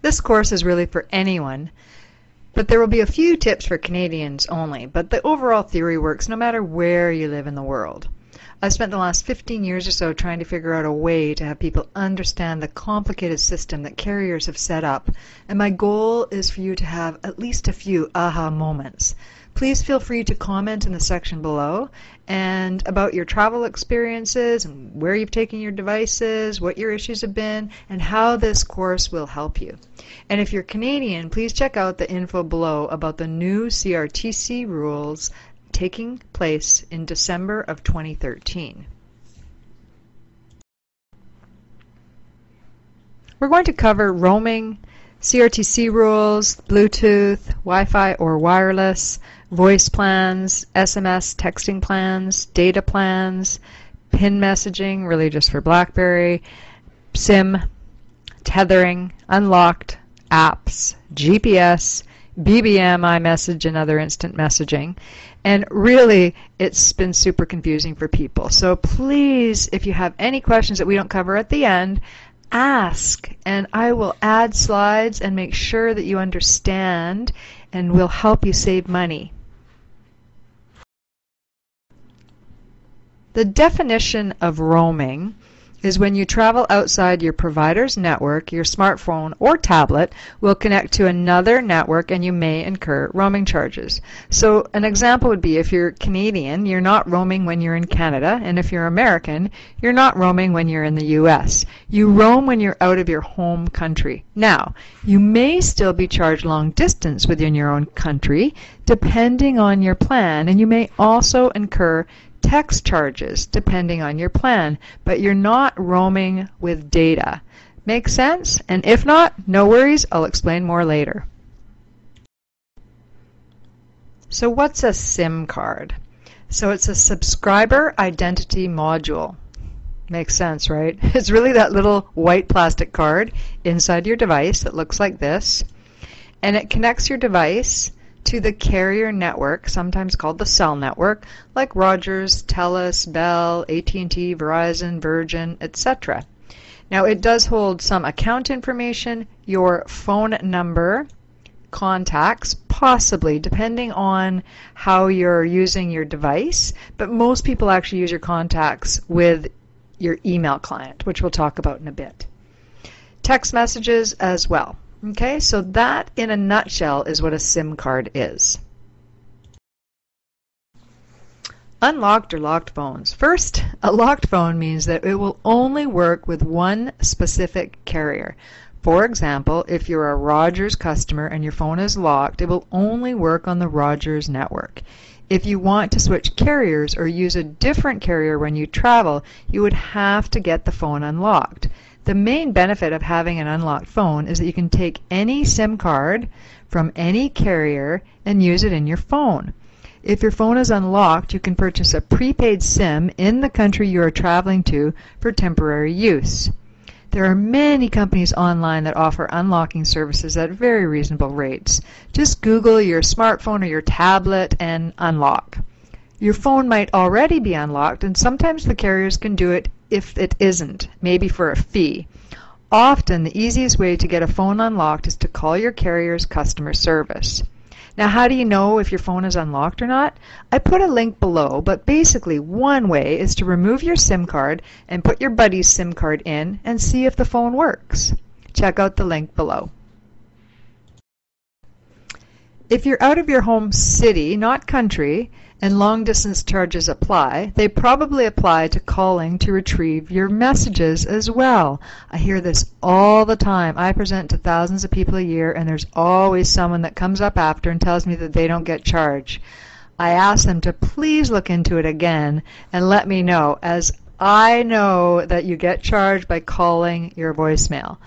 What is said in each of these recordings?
This course is really for anyone, but there will be a few tips for Canadians only, but the overall theory works no matter where you live in the world. I've spent the last 15 years or so trying to figure out a way to have people understand the complicated system that carriers have set up, and my goal is for you to have at least a few aha moments. Please feel free to comment in the section below and about your travel experiences and where you've taken your devices, what your issues have been, and how this course will help you. And if you're Canadian, please check out the info below about the new CRTC rules taking place in December of 2013. We're going to cover roaming, CRTC rules, Bluetooth, Wi-Fi or wireless, voice plans, SMS texting plans, data plans, PIN messaging, really just for BlackBerry, SIM, tethering, unlocked, apps, GPS, BBM, iMessage, and other instant messaging. And really, it's been super confusing for people. So please, if you have any questions that we don't cover at the end, ask, and I will add slides and make sure that you understand, and will help you save money. The definition of roaming is when you travel outside your provider's network, your smartphone or tablet will connect to another network and you may incur roaming charges. So an example would be if you're Canadian, you're not roaming when you're in Canada, and if you're American, you're not roaming when you're in the US. You roam when you're out of your home country. Now, you may still be charged long distance within your own country depending on your plan, and you may also incur text charges depending on your plan, but you're not roaming with data. Make sense? And if not, no worries, I'll explain more later. So what's a SIM card? So it's a subscriber identity module. Makes sense, right? It's really that little white plastic card inside your device that looks like this, and it connects your device to the carrier network, sometimes called the cell network, like Rogers, TELUS, Bell, AT&T, Verizon, Virgin, etc. Now it does hold some account information, your phone number, contacts, possibly, depending on how you're using your device, but most people actually use your contacts with your email client, which we'll talk about in a bit. Text messages as well. Okay, so that in a nutshell is what a SIM card is. Unlocked or locked phones. First, a locked phone means that it will only work with one specific carrier. For example, if you're a Rogers customer and your phone is locked, it will only work on the Rogers network. If you want to switch carriers or use a different carrier when you travel, you would have to get the phone unlocked. The main benefit of having an unlocked phone is that you can take any SIM card from any carrier and use it in your phone. If your phone is unlocked, you can purchase a prepaid SIM in the country you are traveling to for temporary use. There are many companies online that offer unlocking services at very reasonable rates. Just Google your smartphone or your tablet and unlock. Your phone might already be unlocked, and sometimes the carriers can do it if it isn't, maybe for a fee. Often, the easiest way to get a phone unlocked is to call your carrier's customer service. Now, how do you know if your phone is unlocked or not? I put a link below, but basically one way is to remove your SIM card and put your buddy's SIM card in and see if the phone works. Check out the link below. If you're out of your home city, not country, and long-distance charges apply, they probably apply to calling to retrieve your messages as well. I hear this all the time. I present to thousands of people a year, and there's always someone that comes up after and tells me that they don't get charged. I ask them to please look into it again and let me know, as I know that you get charged by calling your voicemail.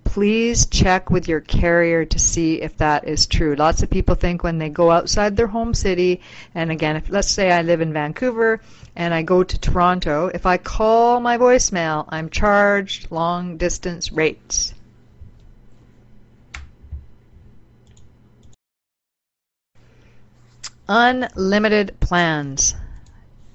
Please check with your carrier to see if that is true. Lots of people think when they go outside their home city, and again, if let's say I live in Vancouver and I go to Toronto, if I call my voicemail, I'm charged long distance rates. Unlimited plans.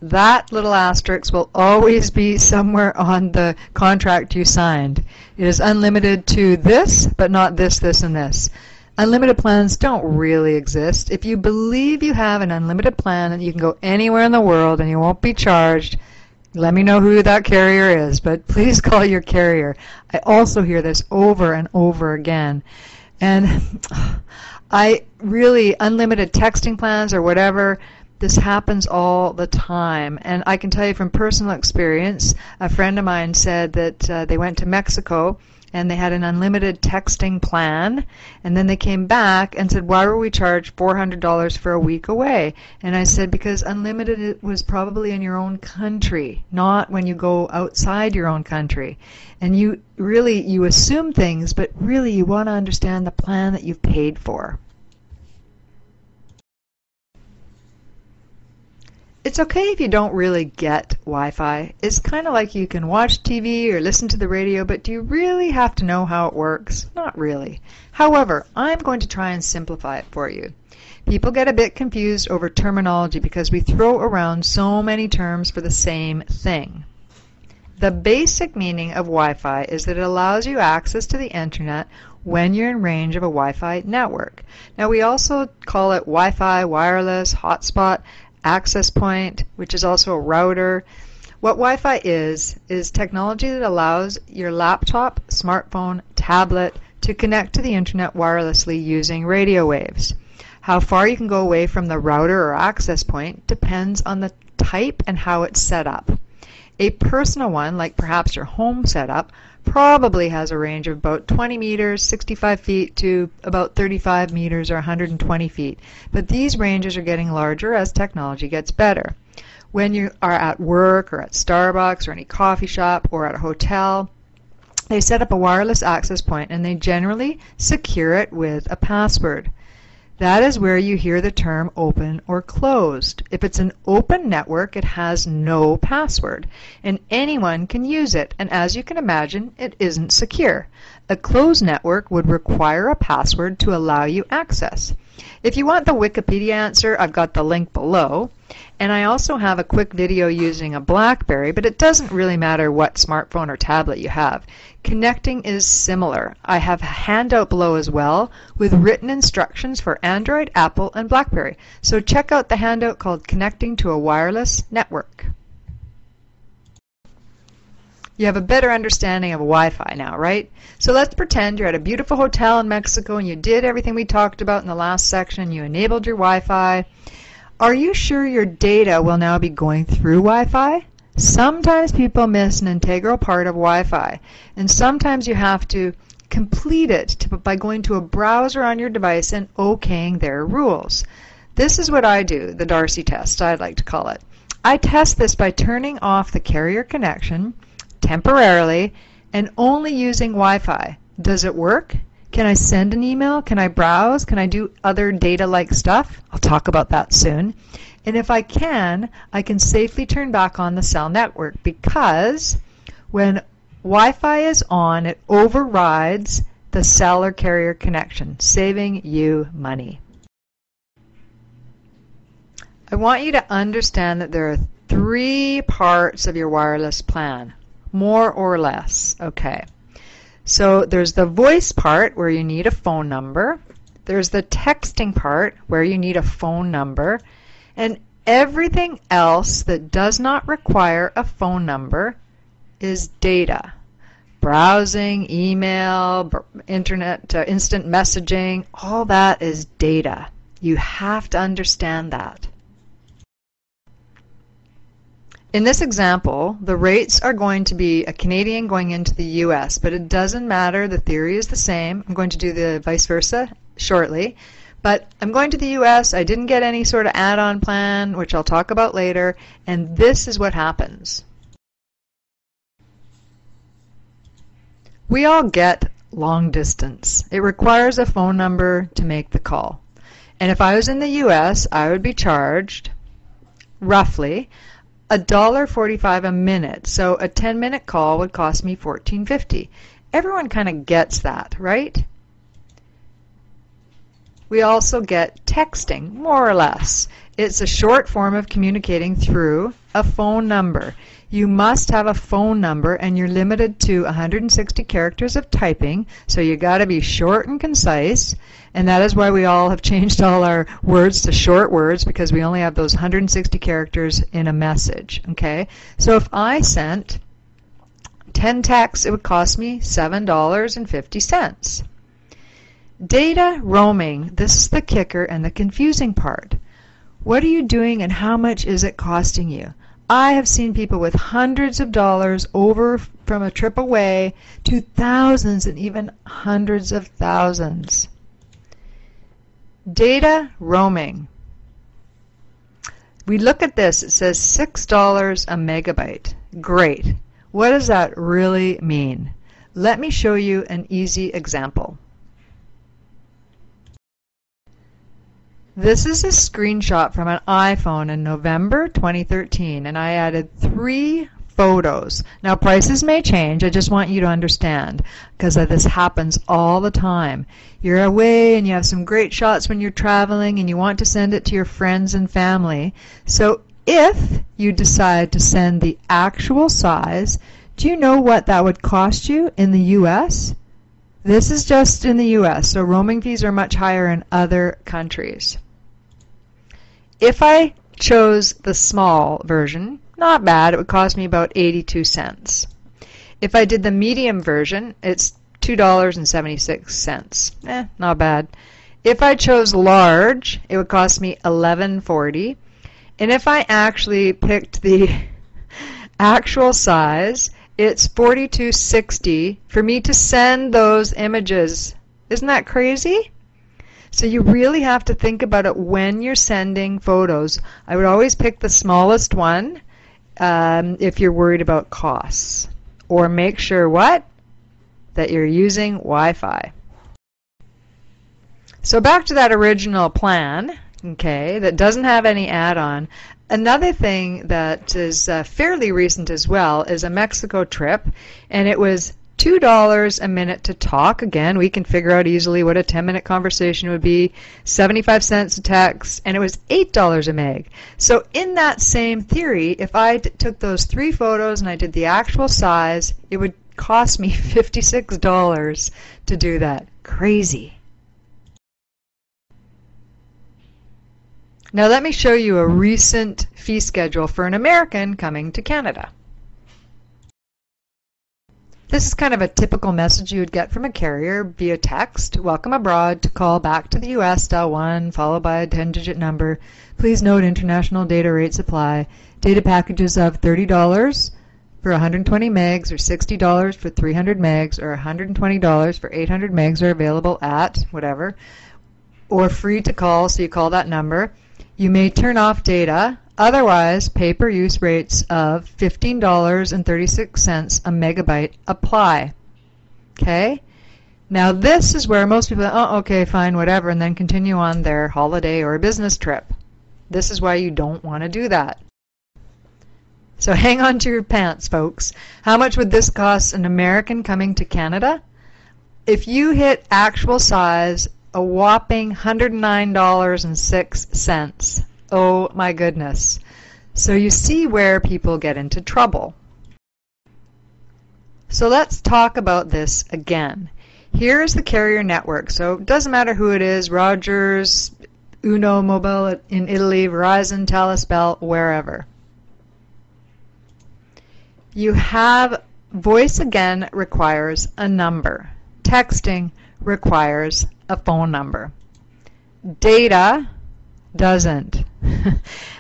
that little asterisk will always be somewhere on the contract you signed. It is unlimited to this, but not this, this, and this. Unlimited plans don't really exist. If you believe you have an unlimited plan and you can go anywhere in the world and you won't be charged, let me know who that carrier is, but please call your carrier. I also hear this over and over again. And unlimited texting plans or whatever, this happens all the time. And I can tell you from personal experience, a friend of mine said that they went to Mexico and they had an unlimited texting plan, and then they came back and said, why were we charged $400 for a week away? And I said, because unlimited was probably in your own country, not when you go outside your own country. And you assume things, but really you want to understand the plan that you've paid for. It's okay if you don't really get Wi-Fi. It's kind of like you can watch TV or listen to the radio, but do you really have to know how it works? Not really. However, I'm going to try and simplify it for you. People get a bit confused over terminology because we throw around so many terms for the same thing. The basic meaning of Wi-Fi is that it allows you access to the internet when you're in range of a Wi-Fi network. Now, we also call it Wi-Fi, wireless, hotspot, access point, which is also a router. What Wi-Fi is technology that allows your laptop, smartphone, tablet to connect to the internet wirelessly using radio waves. How far you can go away from the router or access point depends on the type and how it's set up. A personal one, like perhaps your home setup, probably has a range of about 20 meters, 65 feet, to about 35 meters or 120 feet. But these ranges are getting larger as technology gets better. When you are at work or at Starbucks or any coffee shop or at a hotel, they set up a wireless access point and they generally secure it with a password. That is where you hear the term open or closed. If it's an open network, it has no password, and anyone can use it, and as you can imagine, it isn't secure. A closed network would require a password to allow you access. If you want the Wikipedia answer, I've got the link below, and I also have a quick video using a BlackBerry, but it doesn't really matter what smartphone or tablet you have. Connecting is similar. I have a handout below as well with written instructions for Android, Apple, and BlackBerry. So check out the handout called Connecting to a Wireless Network. You have a better understanding of Wi-Fi now, right? So let's pretend you're at a beautiful hotel in Mexico and you did everything we talked about in the last section. You enabled your Wi-Fi. Are you sure your data will now be going through Wi-Fi? Sometimes people miss an integral part of Wi-Fi, and sometimes you have to complete it by going to a browser on your device and okaying their rules. This is what I do, the Darcy test, I'd like to call it. I test this by turning off the carrier connection temporarily and only using Wi-Fi. Does it work? Can I send an email? Can I browse? Can I do other data-like stuff? I'll talk about that soon. And if I can safely turn back on the cell network, because when Wi-Fi is on, it overrides the cell or carrier connection, saving you money. I want you to understand that there are 3 parts of your wireless plan, more or less. Okay. So there's the voice part where you need a phone number. There's the texting part where you need a phone number. And everything else that does not require a phone number is data. Browsing, email, internet, instant messaging, all that is data. You have to understand that. In this example, the rates are going to be a Canadian going into the US, but it doesn't matter. The theory is the same. I'm going to do the vice versa shortly. But I'm going to the US. I didn't get any sort of add-on plan, which I'll talk about later, and this is what happens. We all get long distance. It requires a phone number to make the call. And if I was in the US, I would be charged roughly $1.45 a minute. So a 10-minute call would cost me $14.50. Everyone kind of gets that, right? We also get texting, more or less. It's a short form of communicating through a phone number. You must have a phone number, and you're limited to 160 characters of typing, so you got to be short and concise, and that is why we all have changed all our words to short words, because we only have those 160 characters in a message. Okay, so if I sent 10 texts, it would cost me $7.50. Data roaming, this is the kicker and the confusing part. What are you doing and how much is it costing you? I have seen people with hundreds of dollars over from a trip away to thousands and even hundreds of thousands. Data roaming. We look at this, it says $6 a megabyte. Great. What does that really mean? Let me show you an easy example. This is a screenshot from an iPhone in November 2013, and I added 3 photos. Now, prices may change. I just want you to understand, because this happens all the time. You're away and you have some great shots when you're traveling and you want to send it to your friends and family. So if you decide to send the actual size, do you know what that would cost you in the U.S.? This is just in the U.S., so roaming fees are much higher in other countries. If I chose the small version, not bad, it would cost me about 82 cents. If I did the medium version, it's $2.76. Not bad. If I chose large, it would cost me $11.40. And if I actually picked the actual size, it's $42.60 for me to send those images. Isn't that crazy? So you really have to think about it when you're sending photos. I would always pick the smallest one if you're worried about costs. Or make sure what? That you're using Wi-Fi. So back to that original plan, okay, that doesn't have any add-on. Another thing that is fairly recent as well is a Mexico trip, and it was $2 a minute to talk. Again, we can figure out easily what a 10-minute conversation would be, 75 cents a text, and it was $8 a meg. So in that same theory, if I took those 3 photos and I did the actual size, it would cost me $56 to do that. Crazy. Now let me show you a recent fee schedule for an American coming to Canada. This is kind of a typical message you would get from a carrier via text. Welcome abroad. To call back to the U.S., dial 1, followed by a 10-digit number. Please note international data rates apply. Data packages of $30 for 120 megs or $60 for 300 megs or $120 for 800 megs are available at whatever, or free to call, so you call that number. You may turn off data. Otherwise, pay-per-use rates of $15.36 a megabyte apply. Okay? Now this is where most people, oh, okay, fine, whatever, and then continue on their holiday or business trip. This is why you don't want to do that. So hang on to your pants, folks. How much would this cost an American coming to Canada? If you hit actual size, a whopping $109.06. Oh my goodness. So you see where people get into trouble. So let's talk about this again. Here's the carrier network. So it doesn't matter who it is, Rogers, Uno Mobile in Italy, Verizon, Telus, Bell, wherever. You have voice again requires a number. Texting requires a phone number. Data doesn't.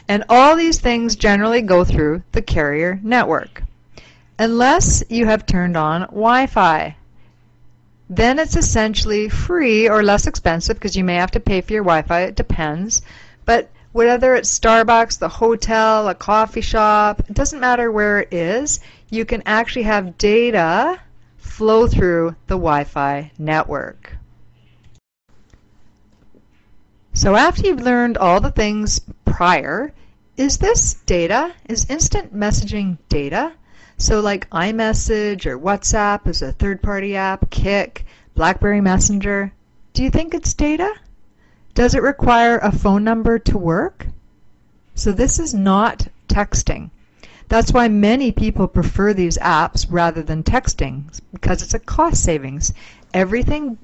And all these things generally go through the carrier network. Unless you have turned on Wi-Fi. Then it's essentially free or less expensive because you may have to pay for your Wi-Fi. It depends. But whether it's Starbucks, the hotel, a coffee shop, it doesn't matter where it is, you can actually have data flow through the Wi-Fi network. So after you've learned all the things prior, is this data? Is instant messaging data? So like iMessage or WhatsApp is a third-party app, Kik, BlackBerry Messenger. Do you think it's data? Does it require a phone number to work? So this is not texting. That's why many people prefer these apps rather than texting, because it's a cost savings. Everything